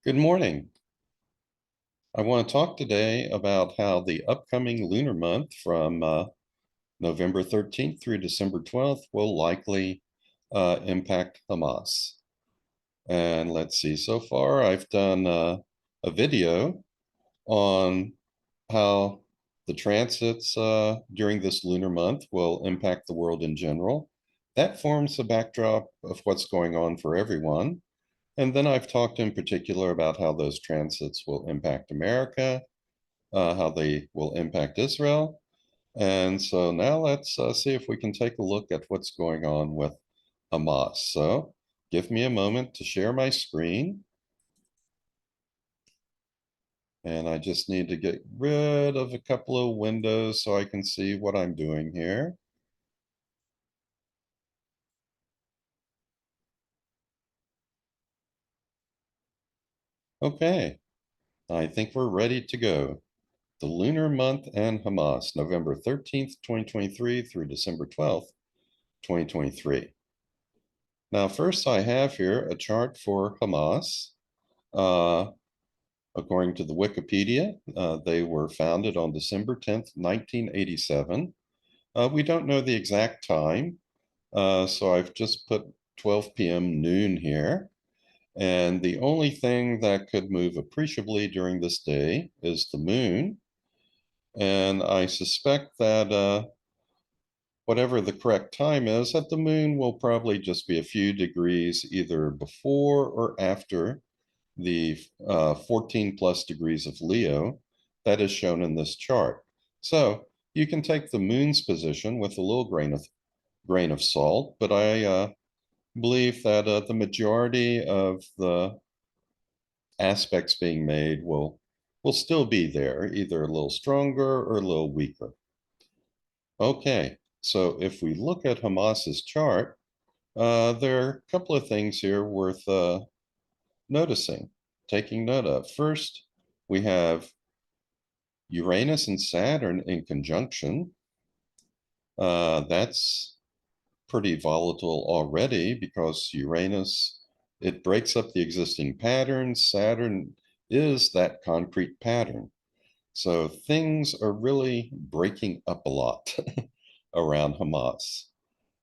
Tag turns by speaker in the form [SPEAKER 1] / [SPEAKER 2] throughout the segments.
[SPEAKER 1] Good morning. I want to talk today about how the upcoming lunar month from November 13th through December 12th will likely impact Hamas. And let's see, so far I've done a video on how the transits during this lunar month will impact the world in general. That forms the backdrop of what's going on for everyone. And then I've talked in particular about how those transits will impact America, how they will impact Israel. And so now let's see if we can take a look at what's going on with Hamas. So give me a moment to share my screen. And I just need to get rid of a couple of windows so I can see what I'm doing here. Okay, I think we're ready to go. The lunar month and Hamas, November 13th, 2023 through December 12th, 2023. Now, first I have here a chart for Hamas. Uh, according to the Wikipedia, they were founded on December 10th, 1987. We don't know the exact time, so I've just put 12 p.m. noon here. And the only thing that could move appreciably during this day is the moon. And I suspect that whatever the correct time is, that the moon will probably just be a few degrees either before or after the 14 plus degrees of Leo that is shown in this chart. So you can take the moon's position with a little grain of salt, but I believe that the majority of the aspects being made will still be there, either a little stronger or a little weaker. Okay, so if we look at Hamas's chart, there are a couple of things here worth noticing, taking note of. First, we have Uranus and Saturn in conjunction. That's pretty volatile already because Uranus, it breaks up the existing patterns. Saturn is that concrete pattern. So things are really breaking up a lot around Hamas.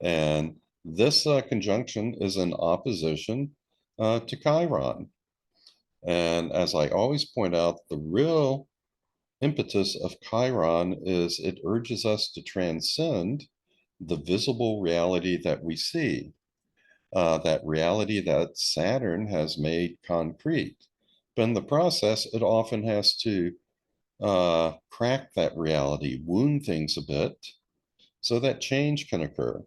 [SPEAKER 1] And this conjunction is in opposition to Chiron. And as I always point out, the real impetus of Chiron is it urges us to transcend the visible reality that we see, that reality that Saturn has made concrete. But in the process, it often has to crack that reality, wound things a bit, so that change can occur.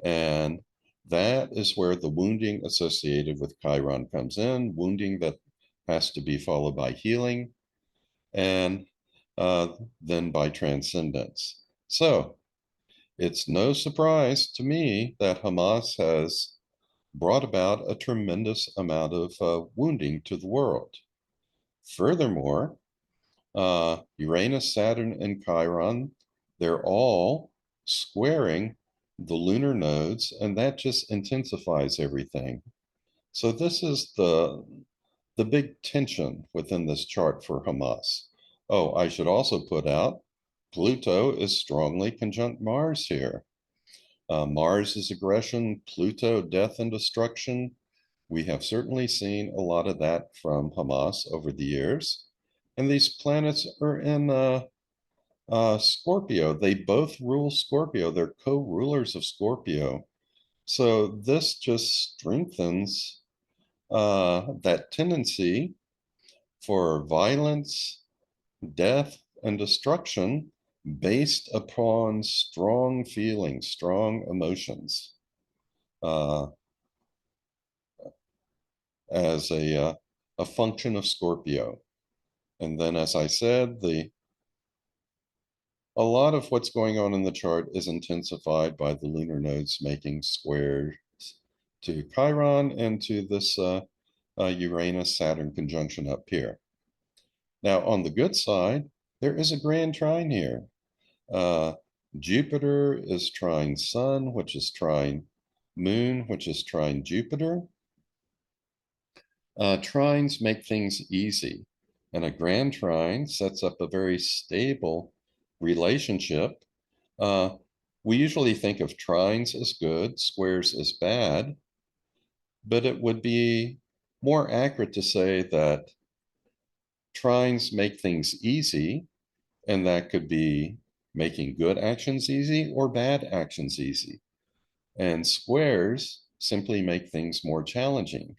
[SPEAKER 1] And that is where the wounding associated with Chiron comes in, wounding that has to be followed by healing, and uh, then by transcendence. So it's no surprise to me that Hamas has brought about a tremendous amount of wounding to the world. Furthermore, Uranus, Saturn, and Chiron, they're all squaring the lunar nodes, and that just intensifies everything. So this is the big tension within this chart for Hamas. Oh, I should also put out Pluto is strongly conjunct Mars here. Mars is aggression, Pluto, death and destruction. We have certainly seen a lot of that from Hamas over the years. And these planets are in Scorpio. They both rule Scorpio. They're co-rulers of Scorpio. So this just strengthens that tendency for violence, death, and destruction based upon strong feelings, strong emotions, uh, as a function of Scorpio. And then, as I said, a lot of what's going on in the chart is intensified by the lunar nodes making squares to Chiron and to this Uranus-Saturn conjunction up here. Now, on the good side, there is a grand trine here. Uh, Jupiter is trine Sun, which is trine Moon, which is trine Jupiter. Trines make things easy, and a grand trine sets up a very stable relationship. Uh, we usually think of trines as good, squares as bad, but it would be more accurate to say that trines make things easy, and that could be making good actions easy or bad actions easy. And squares simply make things more challenging.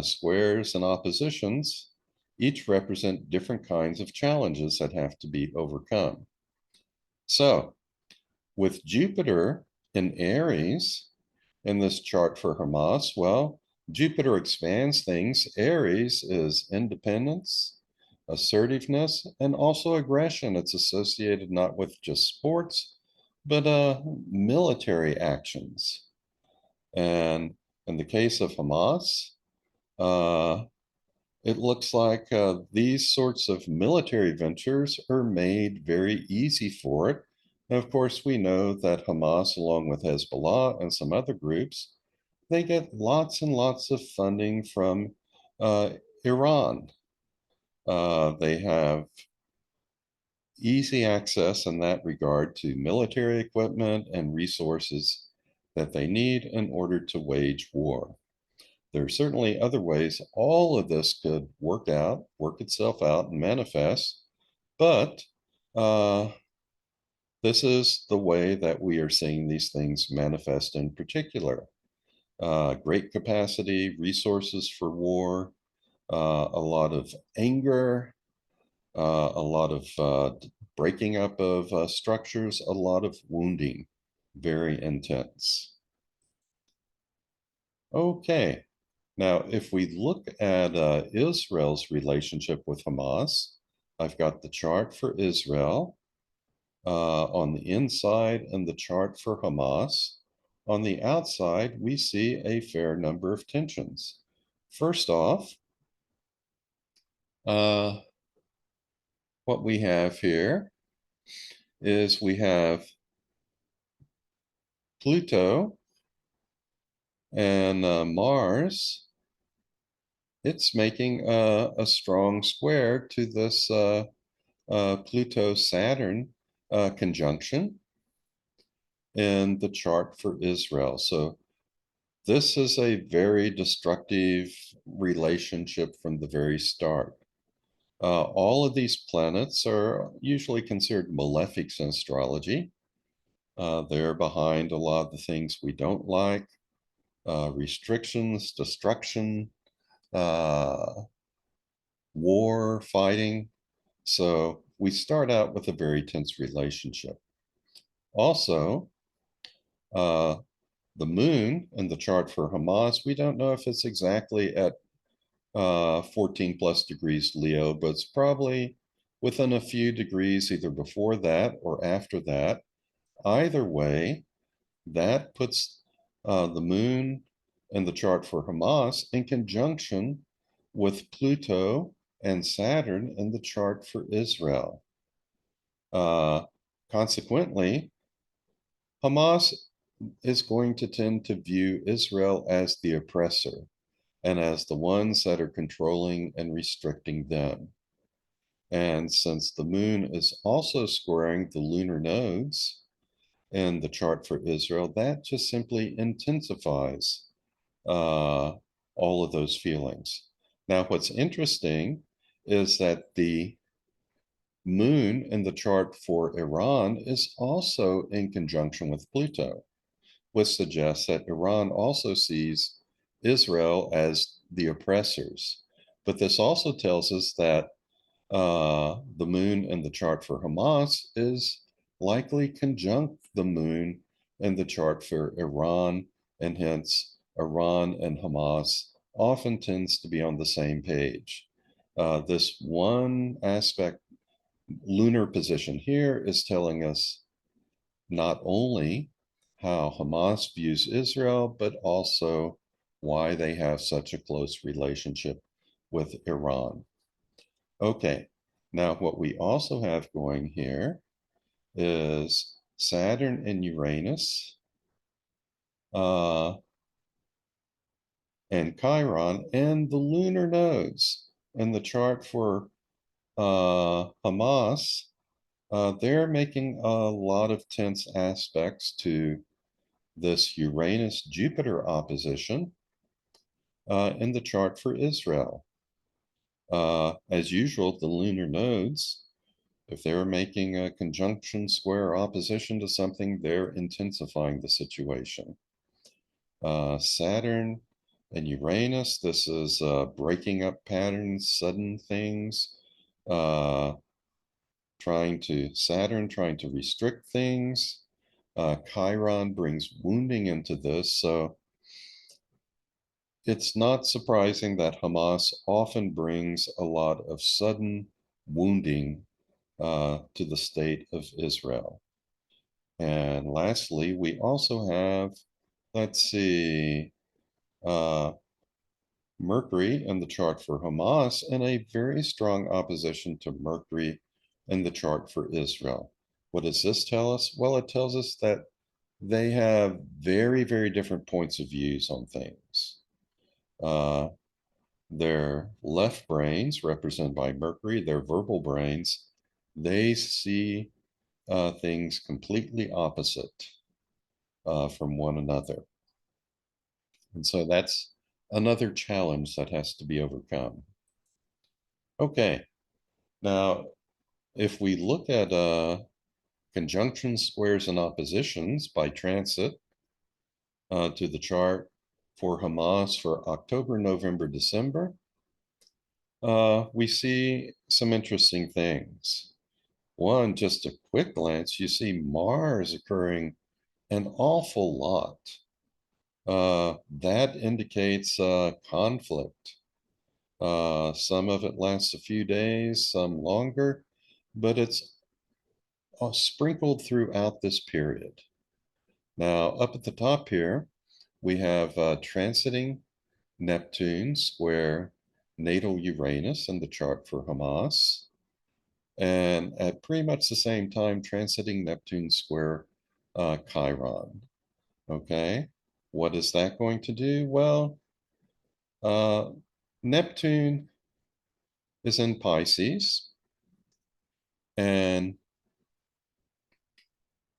[SPEAKER 1] Squares and oppositions each represent different kinds of challenges that have to be overcome. So, with Jupiter in Aries in this chart for Hamas, well, Jupiter expands things. Aries is independence, assertiveness, and also aggression. It's associated not with just sports, but military actions. And in the case of Hamas, uh, it looks like these sorts of military ventures are made very easy for it. And of course, we know that Hamas, along with Hezbollah and some other groups, they get lots and lots of funding from uh, Iran. They have easy access in that regard to military equipment and resources that they need in order to wage war. There are certainly other ways all of this could work itself out, and manifest, but uh, this is the way that we are seeing these things manifest in particular. Great capacity, resources for war, a lot of anger, a lot of breaking up of structures, a lot of wounding, very intense. Okay. Now, if we look at Israel's relationship with Hamas, I've got the chart for Israel on the inside and the chart for Hamas. On the outside, we see a fair number of tensions. First off, uh, what we have here is we have Pluto and Mars. It's making a strong square to this Pluto-Saturn conjunction in the chart for Israel. So this is a very destructive relationship from the very start. All of these planets are usually considered malefics in astrology. They're behind a lot of the things we don't like, restrictions, destruction, uh, war, fighting. So we start out with a very tense relationship. Also, uh, the moon in the chart for Hamas, we don't know if it's exactly at 14 plus degrees Leo, but it's probably within a few degrees either before that or after that. Either way, that puts the moon in the chart for Hamas in conjunction with Pluto and Saturn in the chart for Israel. Consequently, Hamas is going to tend to view Israel as the oppressor and as the ones that are controlling and restricting them. And since the moon is also squaring the lunar nodes in the chart for Israel, that just simply intensifies uh, all of those feelings. Now, what's interesting is that the moon in the chart for Iran is also in conjunction with Pluto, which suggests that Iran also sees Israel as the oppressors. But this also tells us that the moon in the chart for Hamas is likely conjunct the moon in the chart for Iran, and hence Iran and Hamas often tends to be on the same page. This one aspect, lunar position here, is telling us not only how Hamas views Israel, but also why they have such a close relationship with Iran. Okay, now what we also have going here is Saturn and Uranus and Chiron and the lunar nodes in the chart for Hamas. They're making a lot of tense aspects to this Uranus-Jupiter opposition in the chart for Israel. As usual, the lunar nodes, if they're making a conjunction, square, opposition to something, they're intensifying the situation. Saturn and Uranus, this is breaking up patterns, sudden things, Saturn trying to restrict things. Chiron brings wounding into this. So it's not surprising that Hamas often brings a lot of sudden wounding to the state of Israel. And lastly, we also have, let's see, Mercury in the chart for Hamas and a very strong opposition to Mercury in the chart for Israel. What does this tell us? Well, it tells us that they have very, very different points of views on things. Their left brains, represented by Mercury, their verbal brains, they see things completely opposite from one another. And so that's another challenge that has to be overcome. Okay, now if we look at conjunctions, squares, and oppositions by transit to the chart for Hamas for October, November, December, we see some interesting things. One, just a quick glance, you see Mars occurring an awful lot. That indicates conflict. Some of it lasts a few days, some longer, but it's sprinkled throughout this period. Now, up at the top here, we have transiting Neptune square natal Uranus in the chart for Hamas. And at pretty much the same time, transiting Neptune square Chiron. Okay, what is that going to do? Well, Neptune is in Pisces, and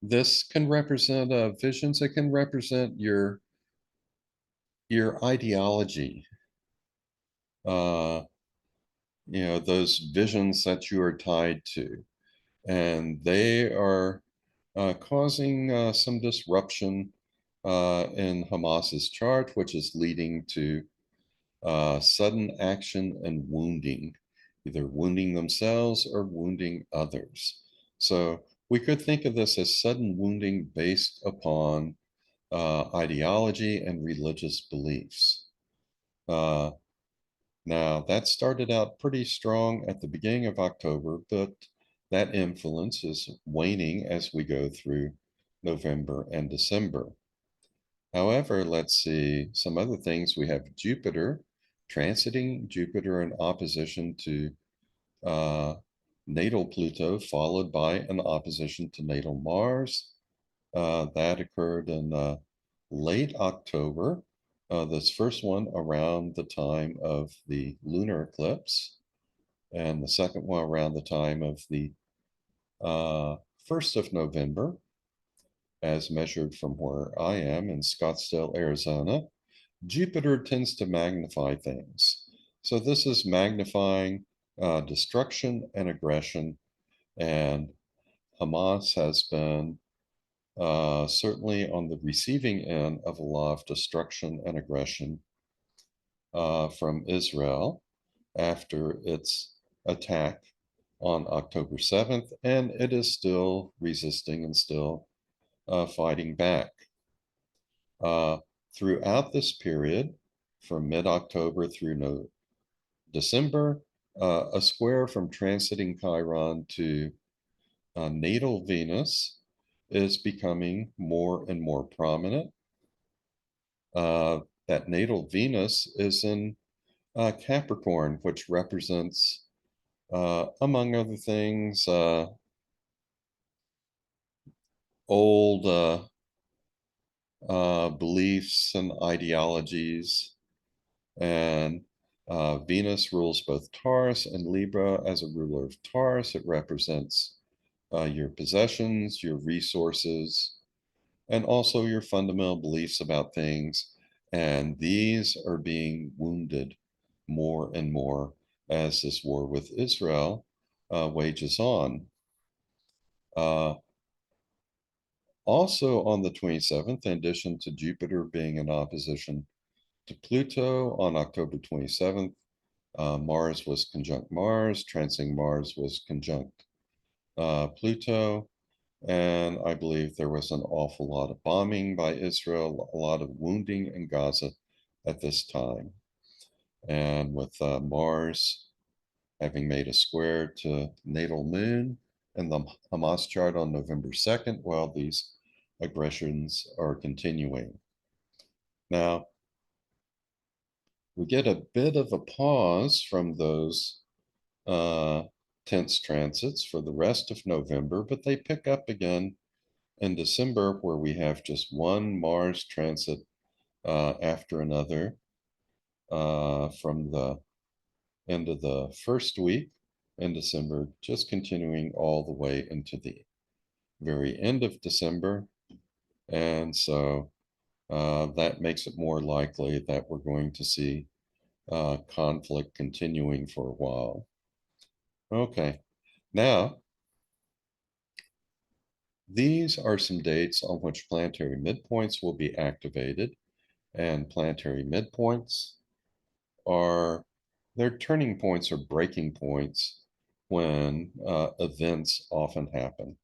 [SPEAKER 1] this can represent visions. It can represent your ideology, uh, those visions that you are tied to, and they are causing some disruption in Hamas's chart, which is leading to sudden action and wounding, either wounding themselves or wounding others. So we could think of this as sudden wounding based upon ideology and religious beliefs. Now, that started out pretty strong at the beginning of October, but that influence is waning as we go through November and December. However, let's see some other things. We have Jupiter transiting Jupiter in opposition to natal Pluto, followed by an opposition to natal Mars. That occurred in late October. This first one around the time of the lunar eclipse, and the second one around the time of the 1st of November, as measured from where I am in Scottsdale, Arizona. Jupiter tends to magnify things. So this is magnifying destruction and aggression, and Hamas has been certainly on the receiving end of a lot of destruction and aggression from Israel after its attack on October 7th, and it is still resisting and still fighting back. Throughout this period, from mid-October through December, a square from transiting Chiron to natal Venus is becoming more and more prominent. That natal Venus is in Capricorn, which represents, among other things, old beliefs and ideologies, And Venus rules both Taurus and Libra. As a ruler of Taurus, it represents your possessions, your resources, and also your fundamental beliefs about things. And these are being wounded more and more as this war with Israel wages on. Uh, Also on the 27th, in addition to Jupiter being in opposition to Pluto on October 27th, Mars was conjunct Mars, transiting Mars was conjunct Pluto, and I believe there was an awful lot of bombing by Israel, a lot of wounding in Gaza at this time. And with Mars having made a square to natal moon and the Hamas chart on November 2nd, while these aggressions are continuing. Now, we get a bit of a pause from those uh, tense transits for the rest of November, but they pick up again in December, where we have just one Mars transit after another from the end of the first week in December, just continuing all the way into the very end of December. And so that makes it more likely that we're going to see conflict continuing for a while. Okay, now these are some dates on which planetary midpoints will be activated, and planetary midpoints are they're turning points or breaking points when events often happen.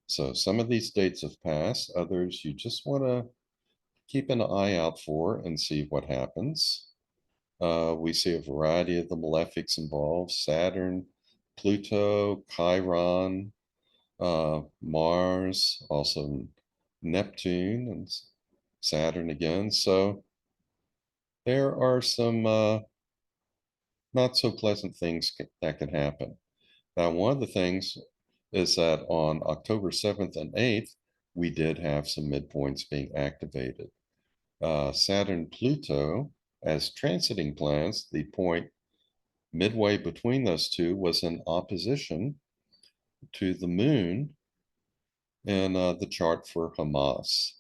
[SPEAKER 1] So some of these dates have passed, others you just want to keep an eye out for and see what happens. We see a variety of the malefics involved: Saturn, Pluto, Chiron, Mars, also Neptune, and Saturn again. So there are some not so pleasant things that can happen. Now, one of the things is that on October 7th and 8th, we did have some midpoints being activated. Saturn Pluto, as transiting planets, the point midway between those two was in opposition to the moon in the chart for Hamas.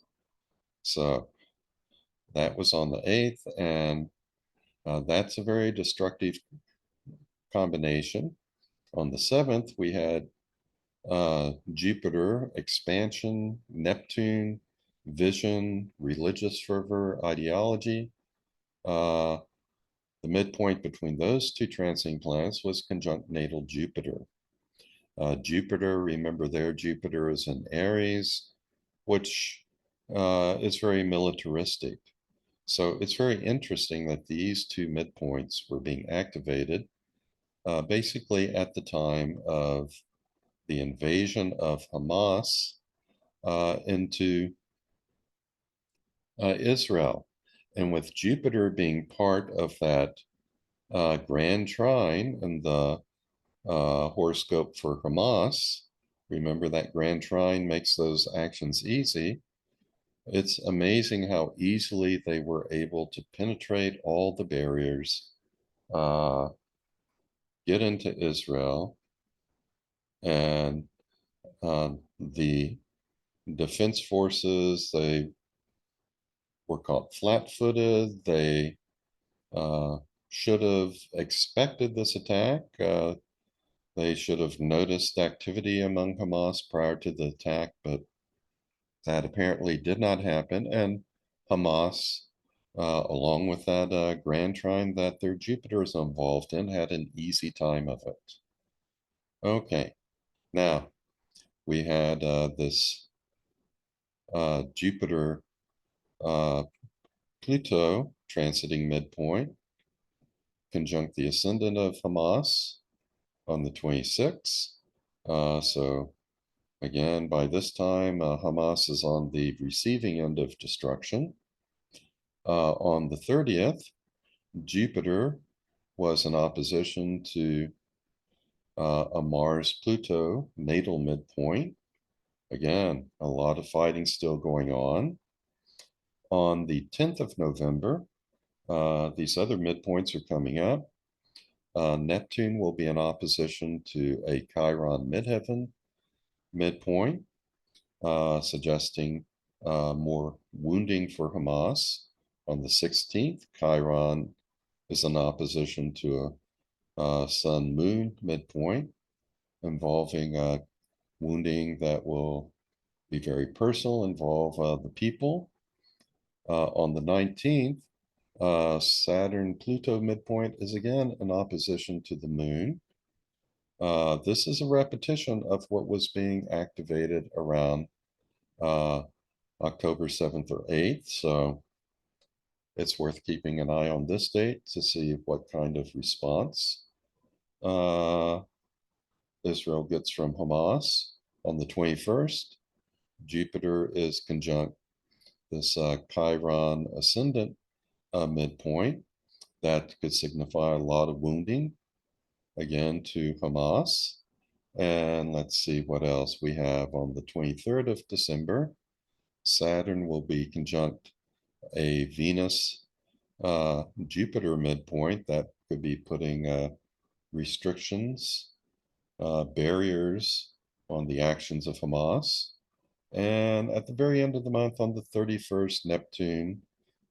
[SPEAKER 1] So that was on the 8th, and that's a very destructive combination. On the 7th, we had Jupiter, expansion, Neptune, vision, religious fervor, ideology. Uh, the midpoint between those two transiting planets was conjunct natal Jupiter. Jupiter, remember there, Jupiter is in Aries, which is very militaristic. So it's very interesting that these two midpoints were being activated basically at the time of the invasion of Hamas into Israel. And with Jupiter being part of that grand trine in the horoscope for Hamas, remember that grand trine makes those actions easy. It's amazing how easily they were able to penetrate all the barriers, uh, get into Israel, and the defense forces, they were caught flat-footed. They uh, should have expected this attack. They should have noticed activity among Hamas prior to the attack, but that apparently did not happen. And Hamas, along with that grand trine that their Jupiter is involved in, had an easy time of it. Okay, now we had this Jupiter uh, Pluto transiting midpoint, conjunct the ascendant of Hamas on the 26th. So again, by this time, Hamas is on the receiving end of destruction. On the 30th, Jupiter was in opposition to a Mars-Pluto natal midpoint. Again, a lot of fighting still going on. On the 10th of November, These other midpoints are coming up. Neptune will be in opposition to a Chiron midheaven midpoint, suggesting more wounding for Hamas. On the 16th, Chiron is in opposition to a Sun Moon midpoint, involving wounding that will be very personal, involve the people. On the 19th, Saturn Pluto midpoint is again in opposition to the moon. This is a repetition of what was being activated around October 7th or 8th. So it's worth keeping an eye on this date to see what kind of response uh, Israel gets from Hamas. On the 21st, Jupiter is conjunct this Chiron ascendant midpoint that could signify a lot of wounding again to Hamas. And let's see what else we have on the 23rd of December. Saturn will be conjunct a Venus Jupiter midpoint that could be putting restrictions, barriers on the actions of Hamas. And at the very end of the month, on the 31st, Neptune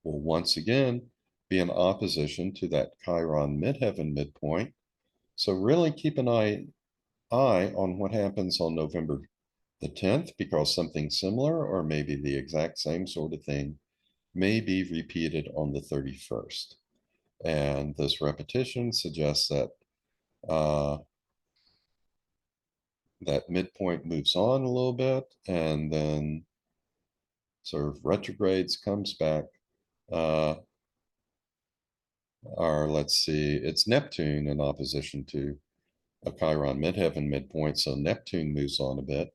[SPEAKER 1] will once again be in opposition to that Chiron midheaven midpoint. So really keep an eye on what happens on November the 10th, because something similar or maybe the exact same sort of thing may be repeated on the 31st. And this repetition suggests that that midpoint moves on a little bit and then sort of retrogrades, comes back. Or let's see, it's Neptune in opposition to a Chiron midheaven midpoint. So Neptune moves on a bit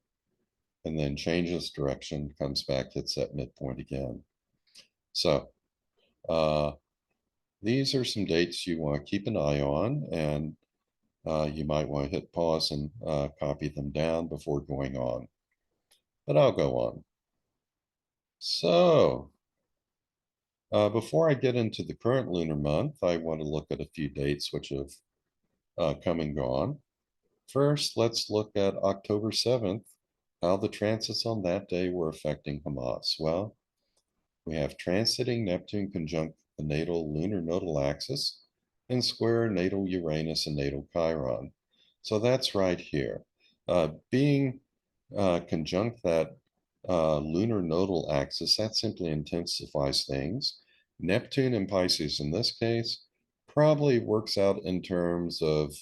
[SPEAKER 1] and then changes direction, comes back, hits that midpoint again. So these are some dates you want to keep an eye on, and you might want to hit pause and copy them down before going on. But I'll go on. So before I get into the current lunar month, I want to look at a few dates which have come and gone. First, let's look at October 7th, how the transits on that day were affecting Hamas. Well, we have transiting Neptune conjunct the natal lunar nodal axis and square natal Uranus and natal Chiron. So that's right here. Being conjunct that lunar nodal axis, that simply intensifies things. Neptune in Pisces in this case probably works out in terms of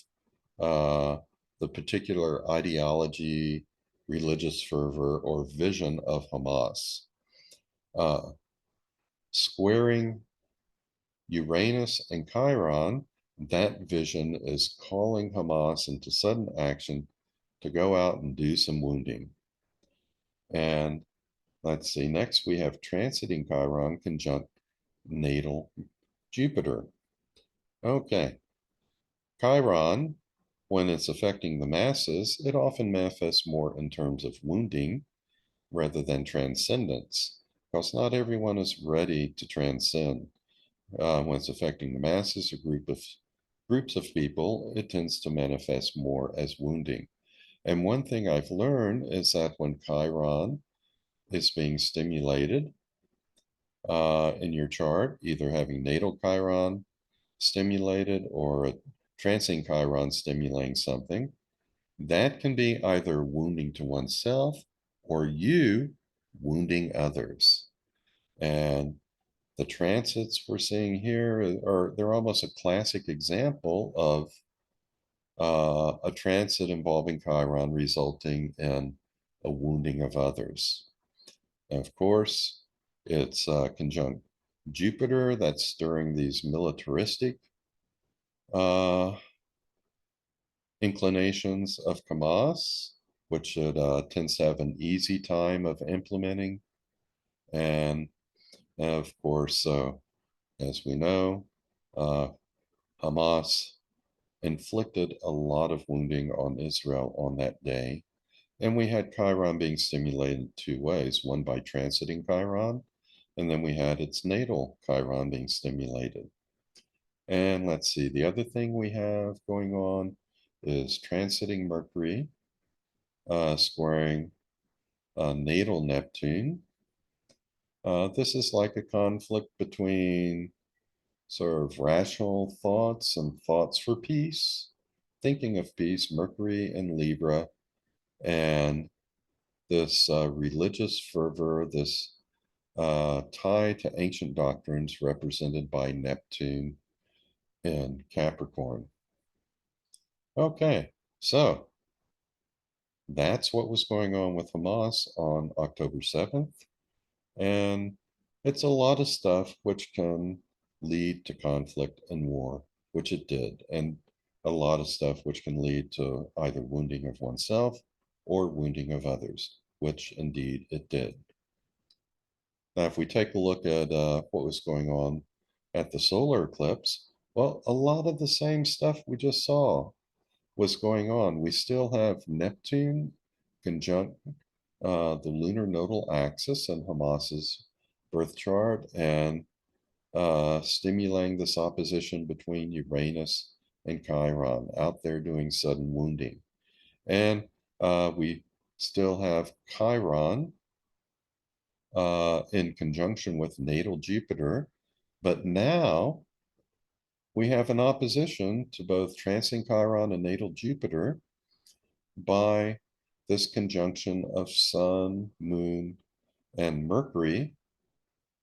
[SPEAKER 1] the particular ideology, religious fervor, or vision of Hamas. Squaring Uranus and Chiron, that vision is calling Hamas into sudden action to go out and do some wounding. And let's see, next we have transiting Chiron conjunct natal Jupiter. Okay, Chiron, when it's affecting the masses, it often manifests more in terms of wounding rather than transcendence, because not everyone is ready to transcend. When it's affecting the masses, groups of people, it tends to manifest more as wounding. And one thing I've learned is that when Chiron is being stimulated in your chart, either having natal Chiron stimulated or a transiting Chiron stimulating something, that can be either wounding to oneself or you wounding others. And the transits we're seeing here they're almost a classic example of a transit involving Chiron resulting in a wounding of others. And of course, it's conjunct Jupiter that's stirring these militaristic uh, inclinations of Hamas, which it tends to have an easy time of implementing. And of course, as we know, uh, Hamas inflicted a lot of wounding on Israel on that day. And we had Chiron being stimulated two ways, one by transiting Chiron, And then we had its natal Chiron being stimulated. And let's see, the other thing we have going on is transiting Mercury, squaring natal Neptune. This is like a conflict between sort of rational thoughts and thoughts for peace, thinking of peace, Mercury and Libra, and this religious fervor, this tie to ancient doctrines represented by Neptune and Capricorn. Okay, so that's what was going on with Hamas on October 7th. And it's a lot of stuff which can lead to conflict and war, which it did. And a lot of stuff which can lead to either wounding of oneself or wounding of others, which indeed it did. Now, if we take a look at what was going on at the solar eclipse, well, a lot of the same stuff we just saw was going on. We still have Neptune conjunct the lunar nodal axis in Hamas's birth chart and stimulating this opposition between Uranus and Chiron out there doing sudden wounding. And we still have Chiron in conjunction with natal Jupiter, but now we have an opposition to both transing Chiron and natal Jupiter by this conjunction of Sun, Moon, and Mercury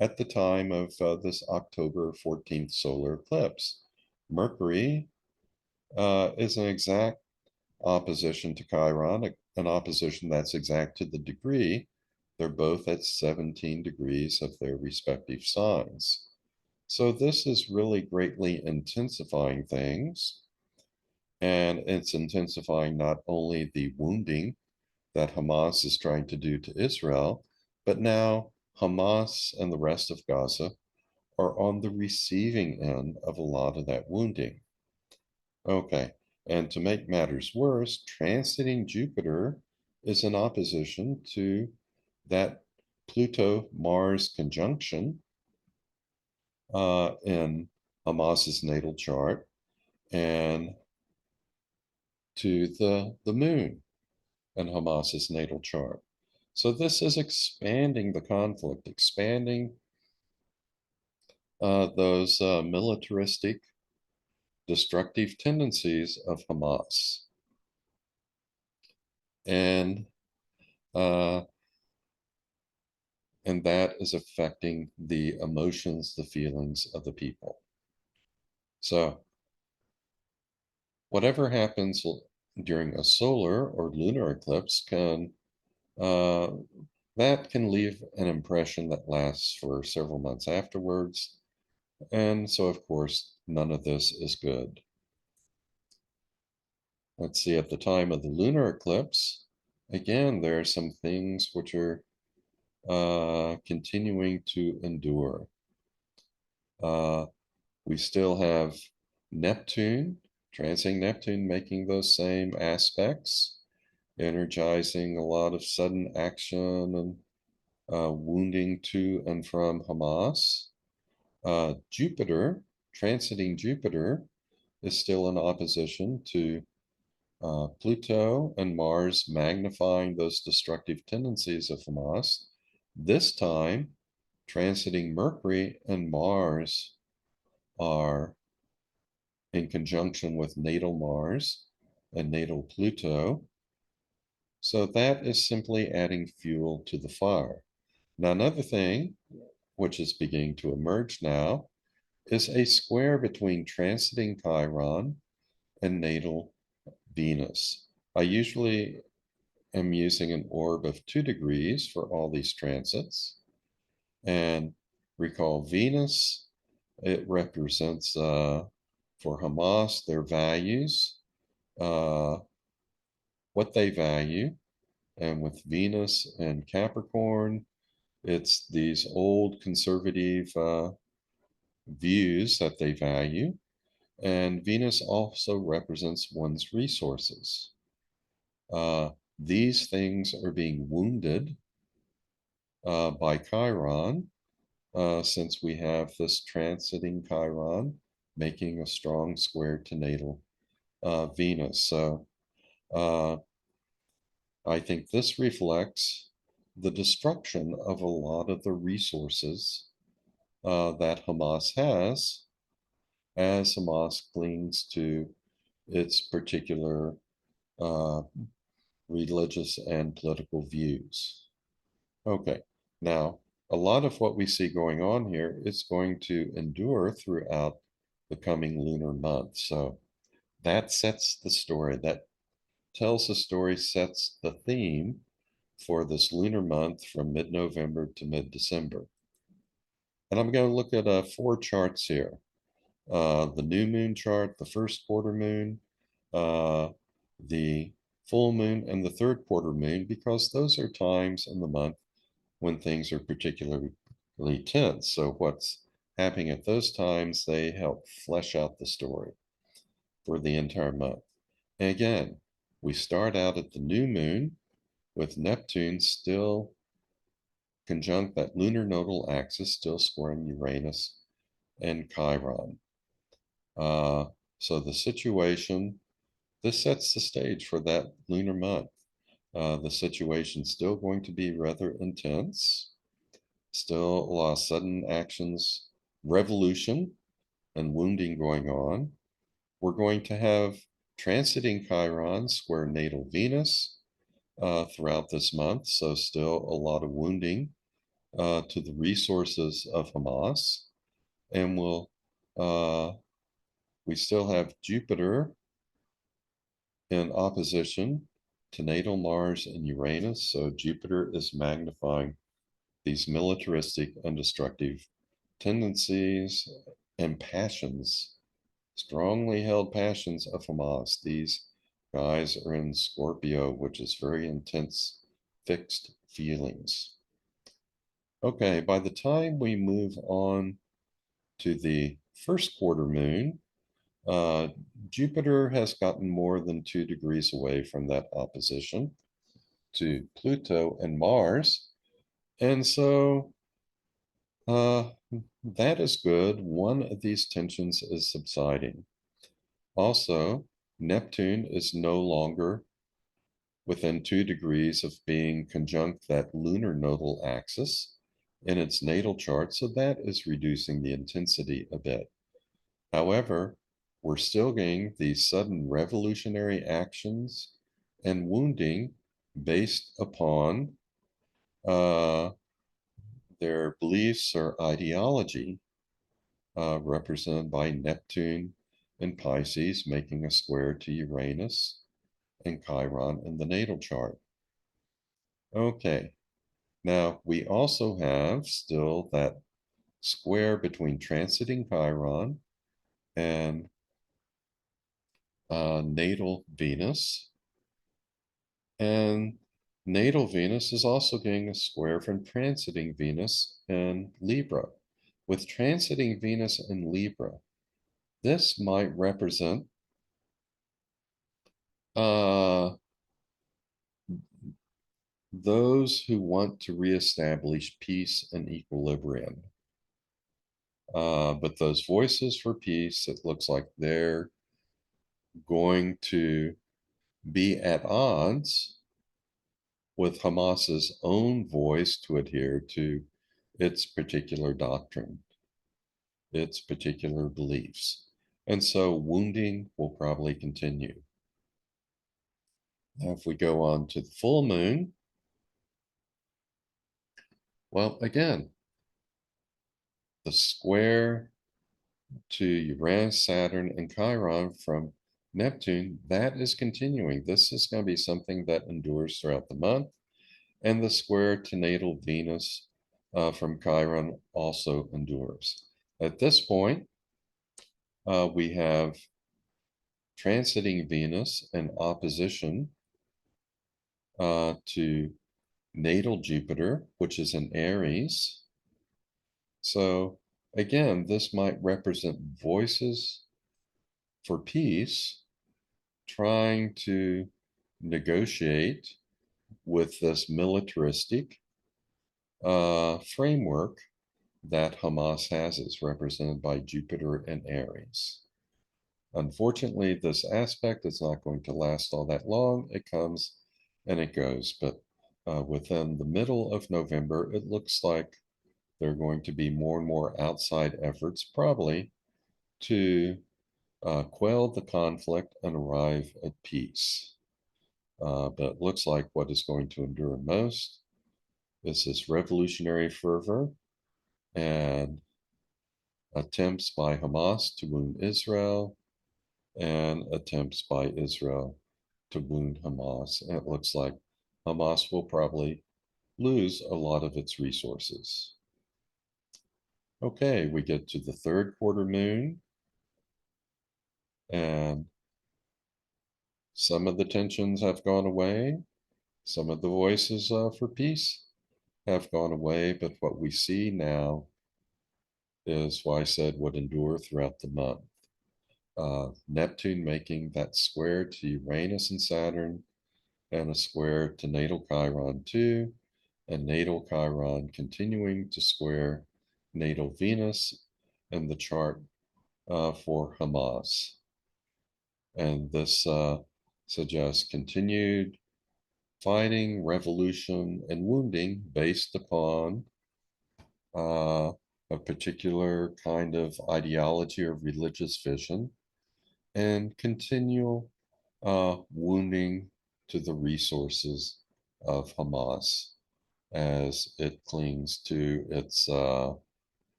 [SPEAKER 1] at the time of this October 14th solar eclipse. Mercury is an exact opposition to Chiron, an opposition that's exact to the degree. They're both at 17 degrees of their respective signs. So this is really greatly intensifying things. And it's intensifying not only the wounding that Hamas is trying to do to Israel, but now Hamas and the rest of Gaza are on the receiving end of a lot of that wounding. Okay, and to make matters worse, transiting Jupiter is in opposition to that Pluto-Mars conjunction in Hamas's natal chart and to the moon in Hamas's natal chart. So this is expanding the conflict, expanding those militaristic, destructive tendencies of Hamas. And uh, and that is affecting the emotions, the feelings of the people. So whatever happens during a solar or lunar eclipse can uh, that can leave an impression that lasts for several months afterwards. And so, of course, none of this is good. Let's see, at the time of the lunar eclipse, again, there are some things which are continuing to endure. We still have Neptune, transing Neptune, making those same aspects, energizing a lot of sudden action and wounding to and from Hamas. Jupiter, transiting Jupiter, is still in opposition to Pluto and Mars, magnifying those destructive tendencies of Hamas. This time, transiting Mercury and Mars are in conjunction with natal Mars and natal Pluto. So that is simply adding fuel to the fire. Now, another thing which is beginning to emerge now is a square between transiting Chiron and natal Venus. I usually am using an orb of 2 degrees for all these transits. And recall Venus, it represents for Hamas their values, uh, what they value. And with Venus and Capricorn, it's these old conservative views that they value. And Venus also represents one's resources. These things are being wounded by Chiron, since we have this transiting Chiron making a strong square to natal Venus. So uh, I think this reflects the destruction of a lot of the resources that Hamas has as Hamas clings to its particular uh, religious and political views. Okay, now a lot of what we see going on here is going to endure throughout the coming lunar month. So that sets the story, that tells the story, sets the theme for this lunar month from mid-November to mid-December. And I'm going to look at four charts here. The new moon chart, the first quarter moon, uh, the full moon, and the third quarter moon, because those are times in the month when things are particularly tense. So what's happening at those times, they help flesh out the story for the entire month. And again, we start out at the new moon with Neptune still conjunct that lunar nodal axis, still squaring Uranus and Chiron. So the situation, this sets the stage for that lunar month. The situation's still going to be rather intense, still a lot of sudden actions, revolution, and wounding going on. We're going to have transiting Chiron square natal Venus throughout this month, so still a lot of wounding to the resources of Hamas. And we still have Jupiter in opposition to natal Mars and Uranus. So Jupiter is magnifying these militaristic and destructive tendencies and passions, strongly held passions of Hamas. These guys are in Scorpio, which is very intense, fixed feelings. Okay, by the time we move on to the first quarter moon, uh, Jupiter has gotten more than 2 degrees away from that opposition to Pluto and Mars. And so that is good. One of these tensions is subsiding. Also, Neptune is no longer within 2 degrees of being conjunct that lunar nodal axis in its natal chart, so that is reducing the intensity a bit. However, we're still getting these sudden revolutionary actions and wounding based upon uh, their beliefs or ideology, represented by Neptune and Pisces making a square to Uranus and Chiron in the natal chart. Okay, now we also have still that square between transiting Chiron and natal Venus. And natal Venus is also getting a square from transiting Venus in Libra. With transiting Venus in Libra, this might represent uh, those who want to reestablish peace and equilibrium. But those voices for peace, it looks like they're going to be at odds with Hamas's own voice to adhere to its particular doctrine, its particular beliefs. And so wounding will probably continue. Now, if we go on to the full moon, well, again, the square to Uranus, Saturn, and Chiron from Neptune, that is continuing. This is going to be something that endures throughout the month. And the square to natal Venus from Chiron also endures. At this point, we have transiting Venus in opposition to natal Jupiter, which is in Aries. So again, this might represent voices for peace trying to negotiate with this militaristic framework that Hamas has is represented by Jupiter and Aries. Unfortunately, this aspect is not going to last all that long. It comes and it goes, but within the middle of November, it looks like there are going to be more and more outside efforts, probably to quell the conflict and arrive at peace. But it looks like what is going to endure most is this revolutionary fervor and attempts by Hamas to wound Israel and attempts by Israel to wound Hamas. And it looks like Hamas will probably lose a lot of its resources. Okay, we get to the third quarter moon, and some of the tensions have gone away. Some of the voices for peace have gone away, but what we see now is why I said would endure throughout the month. Neptune making that square to Uranus and Saturn, and a square to natal Chiron too, and natal Chiron continuing to square natal Venus in the chart for Hamas. And this suggests continued fighting, revolution, and wounding based upon a particular kind of ideology or religious vision, and continual wounding to the resources of Hamas as it clings to its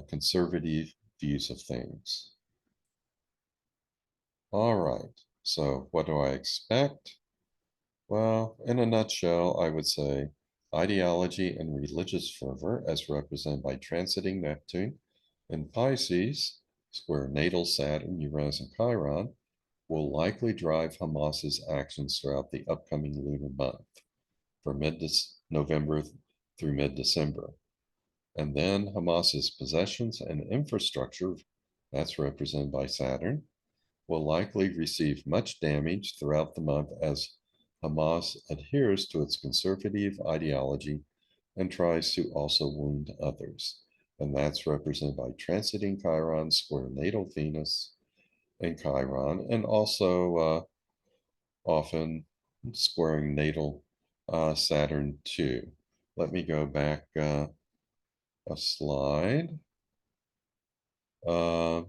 [SPEAKER 1] conservative views of things. All right, so what do I expect? Well, in a nutshell, I would say ideology and religious fervor, as represented by transiting Neptune in Pisces, square natal Saturn, Uranus, and Chiron, will likely drive Hamas's actions throughout the upcoming lunar month, from mid-November through mid-December. And then Hamas's possessions and infrastructure, that's represented by Saturn, will likely receive much damage throughout the month as Hamas adheres to its conservative ideology and tries to also wound others. And that's represented by transiting Chiron, square natal Venus and Chiron, and also often squaring natal Saturn too. Let me go back a slide. Uh,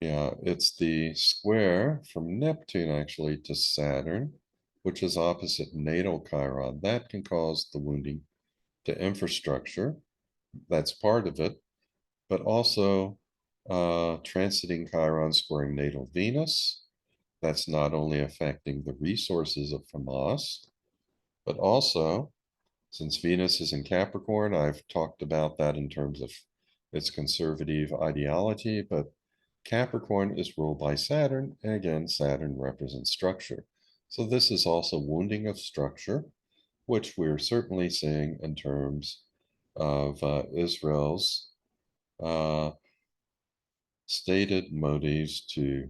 [SPEAKER 1] Yeah, it's the square from Neptune actually to Saturn, which is opposite natal Chiron. That can cause the wounding to infrastructure. That's part of it, but also transiting Chiron squaring natal Venus. That's not only affecting the resources of Hamas, but also, since Venus is in Capricorn, I've talked about that in terms of its conservative ideology, but Capricorn is ruled by Saturn, and again, Saturn represents structure. So this is also wounding of structure, which we're certainly seeing in terms of Israel's uh, stated motives to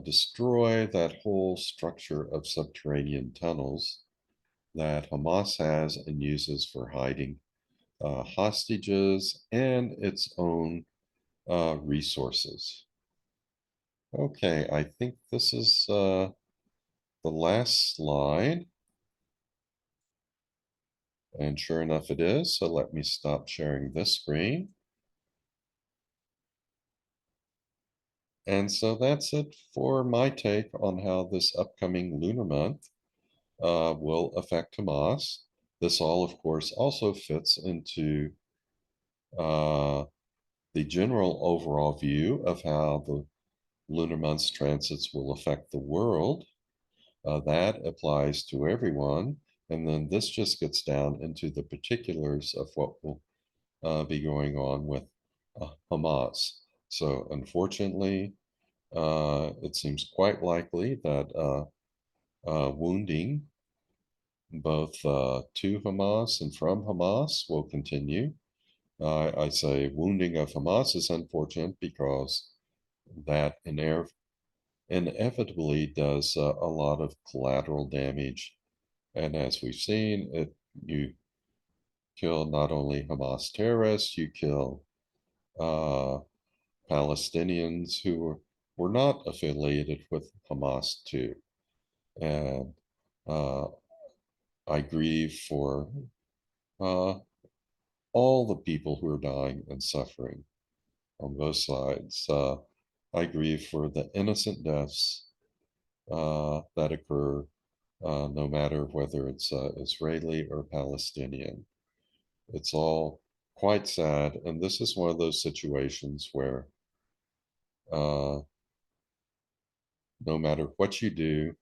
[SPEAKER 1] destroy that whole structure of subterranean tunnels that Hamas has and uses for hiding hostages and its own resources. Okay, I think this is the last slide. And sure enough, it is. So let me stop sharing this screen. And so that's it for my take on how this upcoming lunar month will affect Hamas. This all, of course, also fits into uh, the general overall view of how the lunar month's transits will affect the world. That applies to everyone. And then this just gets down into the particulars of what will be going on with Hamas. So, unfortunately, it seems quite likely that wounding both to Hamas and from Hamas will continue. I say wounding of Hamas is unfortunate because that inevitably does a lot of collateral damage. And as we've seen, you kill not only Hamas terrorists, you kill uh, Palestinians who were not affiliated with Hamas too. And uh, I grieve for uh, all the people who are dying and suffering on both sides. I grieve for the innocent deaths that occur, no matter whether it's Israeli or Palestinian. It's all quite sad. And this is one of those situations where uh, no matter what you do,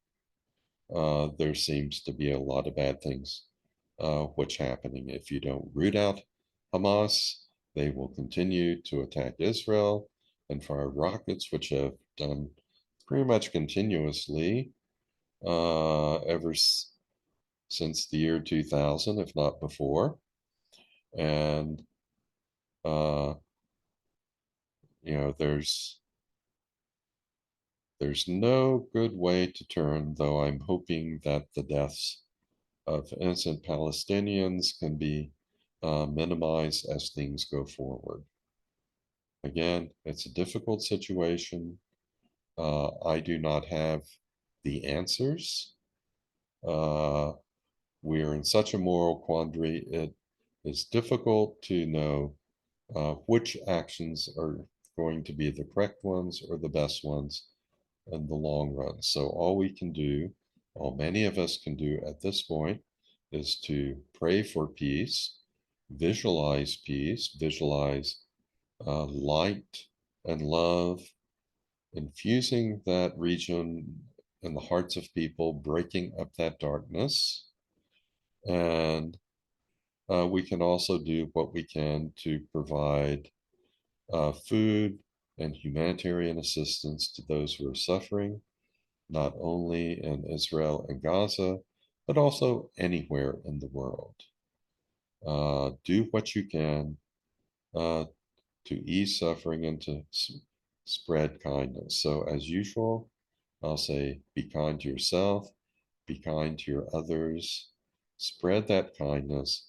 [SPEAKER 1] there seems to be a lot of bad things which happening. If you don't root out Hamas, they will continue to attack Israel and fire rockets, which have done pretty much continuously ever since the year 2000, if not before. And uh, there's no good way to turn, though I'm hoping that the deaths of innocent Palestinians can be minimized as things go forward. Again, it's a difficult situation. I do not have the answers. We are in such a moral quandary. It is difficult to know which actions are going to be the correct ones or the best ones in the long run. So all we can do, all many of us can do at this point, is to pray for peace, visualize light and love, infusing that region in the hearts of people, breaking up that darkness. And we can also do what we can to provide food and humanitarian assistance to those who are suffering, not only in Israel and Gaza, but also anywhere in the world. Do what you can uh, to ease suffering and to spread kindness. So, as usual, I'll say be kind to yourself, be kind to your others, spread that kindness,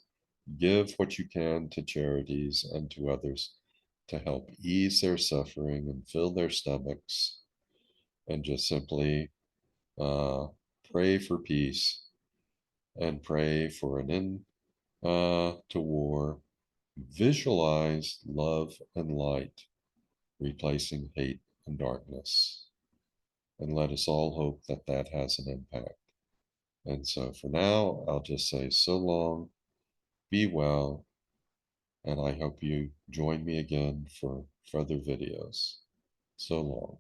[SPEAKER 1] give what you can to charities and to others to help ease their suffering and fill their stomachs, and just simply uh, pray for peace and pray for an end to war. Visualize love and light replacing hate and darkness. And let us all hope that that has an impact. And so for now, I'll just say so long, be well, and I hope you join me again for further videos. So long.